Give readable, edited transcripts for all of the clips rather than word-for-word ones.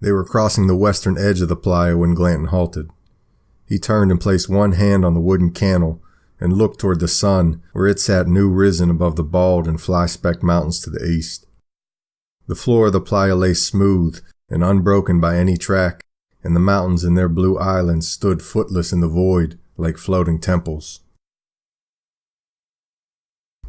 They were crossing the western edge of the playa when Glanton halted. He turned and placed one hand on the wooden cantle and looked toward the sun, where it sat new risen above the bald and fly-specked mountains to the east. The floor of the playa lay smooth and unbroken by any track, and the mountains in their blue islands stood footless in the void like floating temples.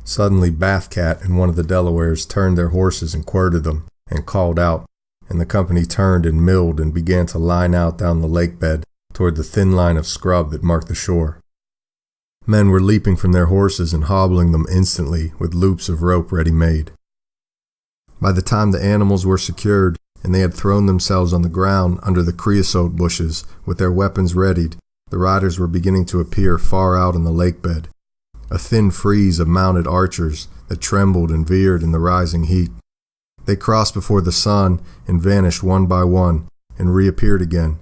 Suddenly Bathcat and one of the Delawares turned their horses and quirted them, and called out, and the company turned and milled and began to line out down the lake bed toward the thin line of scrub that marked the shore. Men were leaping from their horses and hobbling them instantly with loops of rope ready-made. By the time the animals were secured and they had thrown themselves on the ground under the creosote bushes with their weapons readied, the riders were beginning to appear far out on the lake bed, a thin frieze of mounted archers that trembled and veered in the rising heat. They crossed before the sun and vanished one by one and reappeared again,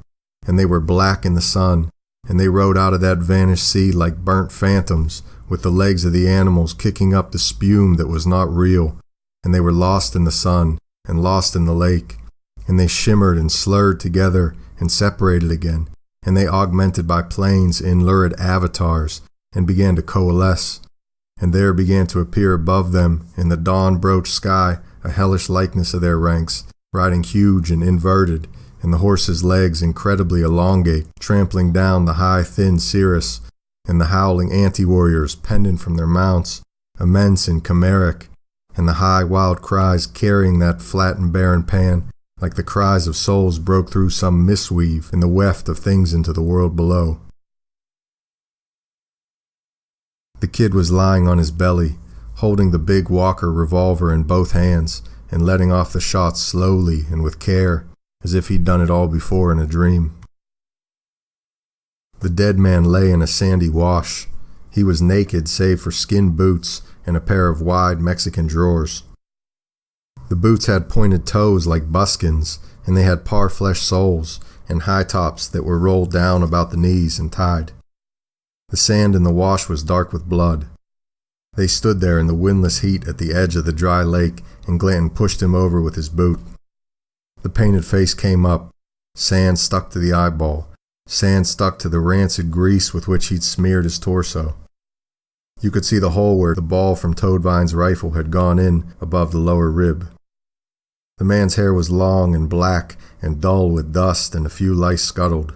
and they were black in the sun, and they rode out of that vanished sea like burnt phantoms, with the legs of the animals kicking up the spume that was not real, and they were lost in the sun and lost in the lake, and they shimmered and slurred together and separated again, and they augmented by planes in lurid avatars and began to coalesce, and there began to appear above them in the dawn-broached sky a hellish likeness of their ranks, riding huge and inverted, and the horses' legs incredibly elongate, trampling down the high thin cirrus, and the howling anti-warriors pendant from their mounts, immense and chimeric, and the high wild cries carrying that flat and barren pan, like the cries of souls broke through some mistweave in the weft of things into the world below. The kid was lying on his belly, holding the big Walker revolver in both hands, and letting off the shots slowly and with care, as if he'd done it all before in a dream. The dead man lay in a sandy wash. He was naked save for skin boots and a pair of wide Mexican drawers. The boots had pointed toes like buskins, and they had parfleche soles and high tops that were rolled down about the knees and tied. The sand in the wash was dark with blood. They stood there in the windless heat at the edge of the dry lake, and Glanton pushed him over with his boot. The painted face came up. Sand stuck to the eyeball. Sand stuck to the rancid grease with which he'd smeared his torso. You could see the hole where the ball from Toadvine's rifle had gone in above the lower rib. The man's hair was long and black and dull with dust, and a few lice scuttled.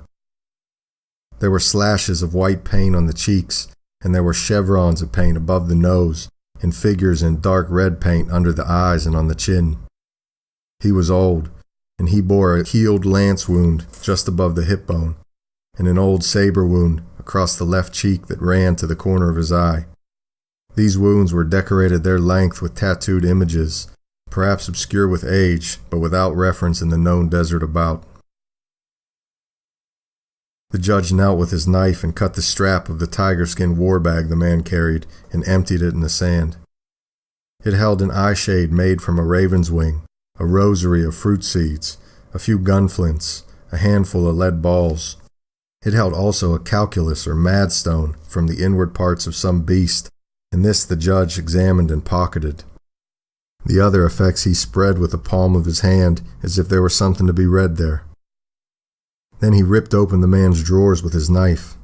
There were slashes of white paint on the cheeks, and there were chevrons of paint above the nose, and figures in dark red paint under the eyes and on the chin. He was old, and he bore a healed lance wound just above the hip bone, and an old saber wound across the left cheek that ran to the corner of his eye. These wounds were decorated their length with tattooed images, perhaps obscure with age, but without reference in the known desert about. The judge knelt with his knife and cut the strap of the tiger-skin war bag the man carried and emptied it in the sand. It held an eye shade made from a raven's wing, a rosary of fruit seeds, a few gunflints, a handful of lead balls. It held also a calculus or madstone from the inward parts of some beast, and this the judge examined and pocketed. The other effects he spread with the palm of his hand as if there were something to be read there. Then he ripped open the man's drawers with his knife.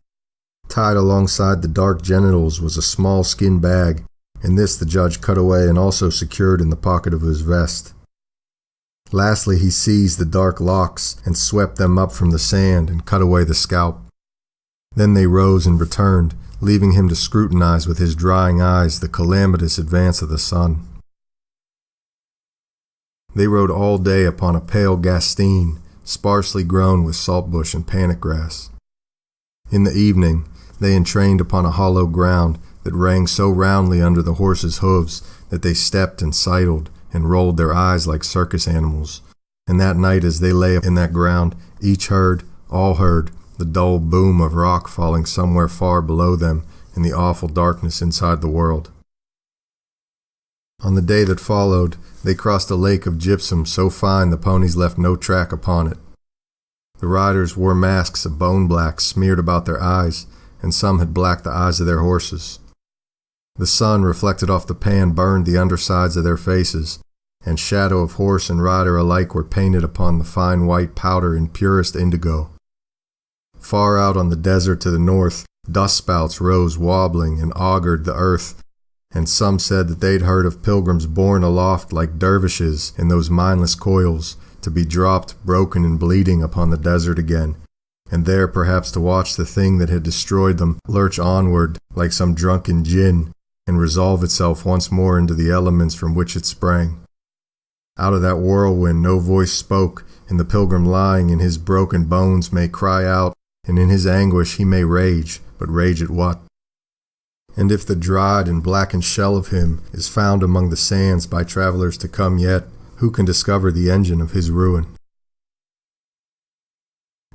Tied alongside the dark genitals was a small skin bag, and this the judge cut away and also secured in the pocket of his vest. Lastly, he seized the dark locks and swept them up from the sand and cut away the scalp. Then they rose and returned, leaving him to scrutinize with his drying eyes the calamitous advance of the sun. They rode all day upon a pale gastine, sparsely grown with saltbush and panic grass. In the evening, they entrained upon a hollow ground that rang so roundly under the horses' hooves that they stepped and sidled and rolled their eyes like circus animals, and that night as they lay in that ground, all heard, the dull boom of rock falling somewhere far below them in the awful darkness inside the world. On the day that followed, they crossed a lake of gypsum so fine the ponies left no track upon it. The riders wore masks of bone black smeared about their eyes, and some had blacked the eyes of their horses. The sun reflected off the pan burned the undersides of their faces, and shadow of horse and rider alike were painted upon the fine white powder in purest indigo. Far out on the desert to the north, dust spouts rose wobbling and augured the earth, and some said that they'd heard of pilgrims borne aloft like dervishes in those mindless coils, to be dropped broken and bleeding upon the desert again, and there perhaps to watch the thing that had destroyed them lurch onward like some drunken djinn, and resolve itself once more into the elements from which it sprang. Out of that whirlwind no voice spoke, and the pilgrim lying in his broken bones may cry out, and in his anguish he may rage, but rage at what? And if the dried and blackened shell of him is found among the sands by travelers to come yet, who can discover the engine of his ruin?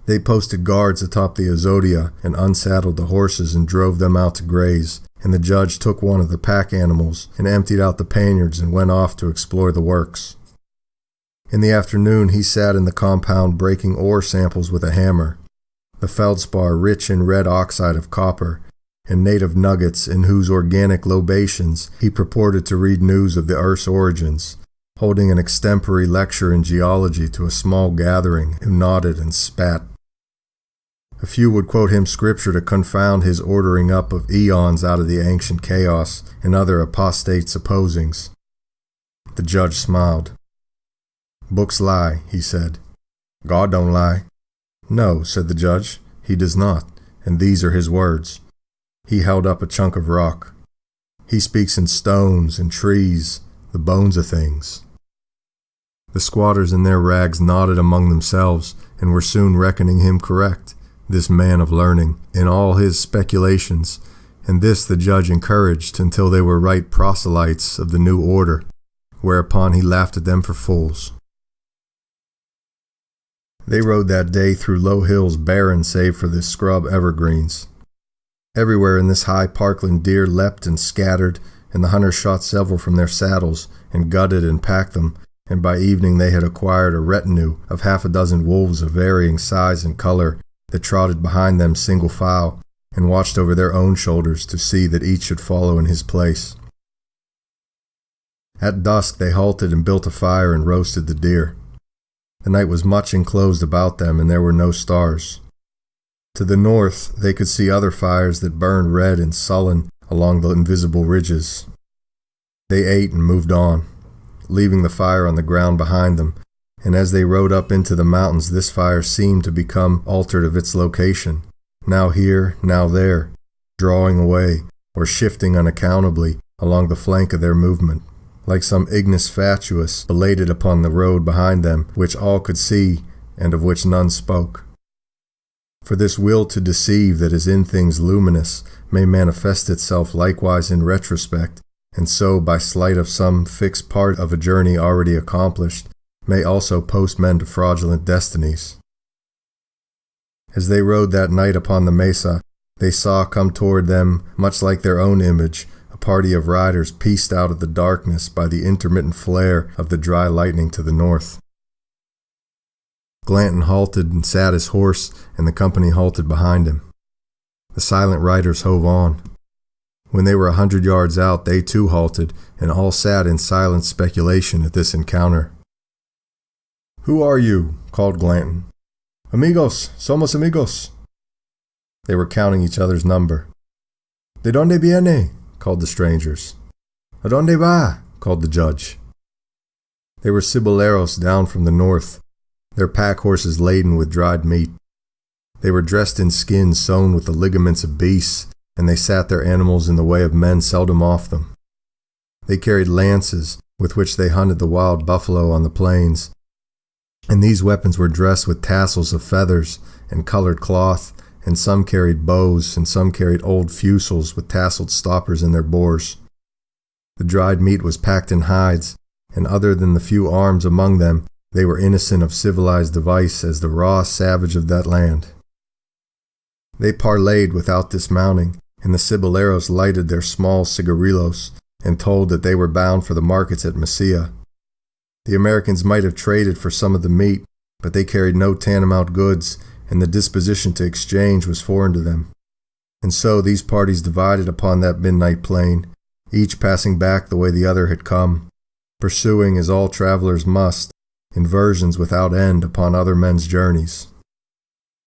They posted guards atop the Azodia and unsaddled the horses and drove them out to graze, and the judge took one of the pack animals and emptied out the panniers and went off to explore the works. In the afternoon he sat in the compound breaking ore samples with a hammer, the feldspar rich in red oxide of copper, and native nuggets in whose organic lobations he purported to read news of the earth's origins, holding an extempore lecture in geology to a small gathering who nodded and spat. A few would quote him scripture to confound his ordering up of eons out of the ancient chaos and other apostate supposings. The judge smiled. "Books lie," he said. "God don't lie." "No," said the judge, "he does not, and these are his words." He held up a chunk of rock. "He speaks in stones and trees, the bones of things." The squatters in their rags nodded among themselves and were soon reckoning him correct, this man of learning, in all his speculations, and this the judge encouraged until they were right proselytes of the new order, whereupon he laughed at them for fools. They rode that day through low hills barren save for the scrub evergreens. Everywhere in this high parkland deer leapt and scattered, and the hunters shot several from their saddles and gutted and packed them, and by evening they had acquired a retinue of half a dozen wolves of varying size and color that trotted behind them single file and watched over their own shoulders to see that each should follow in his place. At dusk they halted and built a fire and roasted the deer. The night was much enclosed about them, and there were no stars. To the north they could see other fires that burned red and sullen along the invisible ridges. They ate and moved on, leaving the fire on the ground behind them, and as they rode up into the mountains this fire seemed to become altered of its location, now here, now there, drawing away or shifting unaccountably along the flank of their movement, like some ignis fatuus belated upon the road behind them, which all could see and of which none spoke. For this will to deceive that is in things luminous may manifest itself likewise in retrospect, and so by sleight of some fixed part of a journey already accomplished, may also post men to fraudulent destinies. As they rode that night upon the mesa, they saw come toward them, much like their own image, a party of riders pieced out of the darkness by the intermittent flare of the dry lightning to the north. Glanton halted and sat his horse, and the company halted behind him. The silent riders hove on. When they were 100 yards out, they too halted, and all sat in silent speculation at this encounter. "Who are you?" called Glanton. "Amigos, somos amigos." They were counting each other's number. "De donde viene?" called the strangers. "A donde va?" called the judge. They were ciboleros down from the north, their pack horses laden with dried meat. They were dressed in skins sewn with the ligaments of beasts, and they sat their animals in the way of men seldom off them. They carried lances, with which they hunted the wild buffalo on the plains, and these weapons were dressed with tassels of feathers and colored cloth, and some carried bows, and some carried old fusils with tasseled stoppers in their bores. The dried meat was packed in hides, and other than the few arms among them, they were innocent of civilized device as the raw savage of that land. They parleyed without dismounting, and the ciboleros lighted their small cigarillos and told that they were bound for the markets at Mesilla. The Americans might have traded for some of the meat, but they carried no tantamount goods, and the disposition to exchange was foreign to them. And so these parties divided upon that midnight plain, each passing back the way the other had come, pursuing as all travelers must, inversions without end upon other men's journeys.